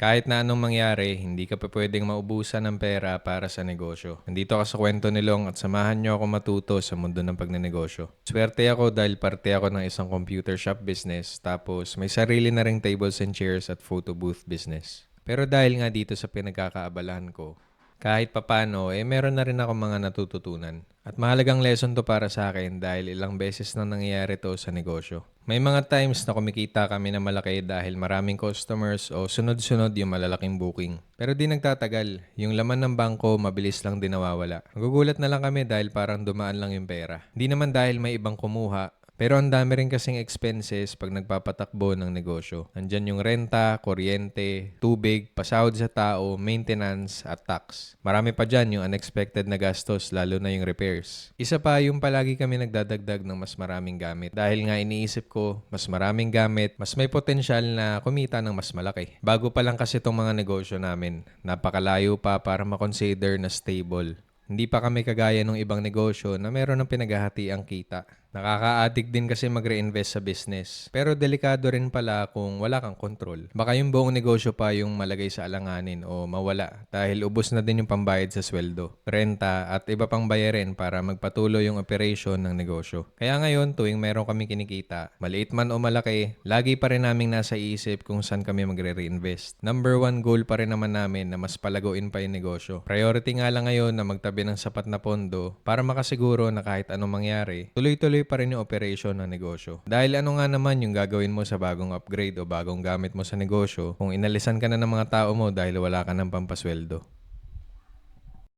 Kahit na anong mangyari, hindi ka pa pwedeng maubusan ng pera para sa negosyo. Nandito ka sa kwento ni Long at samahan niyo ako matuto sa mundo ng pagnenegosyo. Swerte ako dahil parte ako ng isang computer shop business tapos may sarili na ring tables and chairs at photo booth business. Pero dahil nga dito sa pinagkakaabalahan ko, kahit papano, meron na rin ako mga natututunan. At mahalagang lesson to para sa akin dahil ilang beses na nangyayari to sa negosyo. May mga times na kumikita kami na malaki dahil maraming customers o sunod-sunod yung malalaking booking. Pero di nagtatagal, yung laman ng bangko mabilis lang din nawawala. Nagugulat na lang kami dahil parang dumaan lang yung pera. Di naman dahil may ibang kumuha, pero ang dami rin kasing expenses pag nagpapatakbo ng negosyo. Nandyan yung renta, kuryente, tubig, pasahod sa tao, maintenance, at tax. Marami pa dyan yung unexpected na gastos, lalo na yung repairs. Isa pa yung palagi kami nagdadagdag ng mas maraming gamit. Dahil nga iniisip ko, mas maraming gamit, mas may potensyal na kumita ng mas malaki. Bago pa lang kasi itong mga negosyo namin, napakalayo pa para makonsider na stable. Hindi pa kami kagaya ng ibang negosyo na meron ng pinaghahati ang kita. Nakaka-addict din kasi mag-reinvest sa business. Pero delikado rin pala kung wala kang control. Baka yung buong negosyo pa yung malagay sa alanganin o mawala dahil ubos na din yung pambayad sa sweldo, renta at iba pang bayarin para magpatuloy yung operation ng negosyo. Kaya ngayon tuwing meron kami kinikita, maliit man o malaki, lagi pa rin naming nasa isip kung saan kami magre-reinvest. Number one goal pa rin naman namin na mas palaguin pa yung negosyo. Priority nga lang ngayon na magtabi ng sapat na pondo para makasiguro na kahit anong mangyari, tuloy-tuloy pa rin yung operation ng negosyo. Dahil ano nga naman yung gagawin mo sa bagong upgrade o bagong gamit mo sa negosyo kung inalisan ka na ng mga tao mo dahil wala ka ng pampasweldo.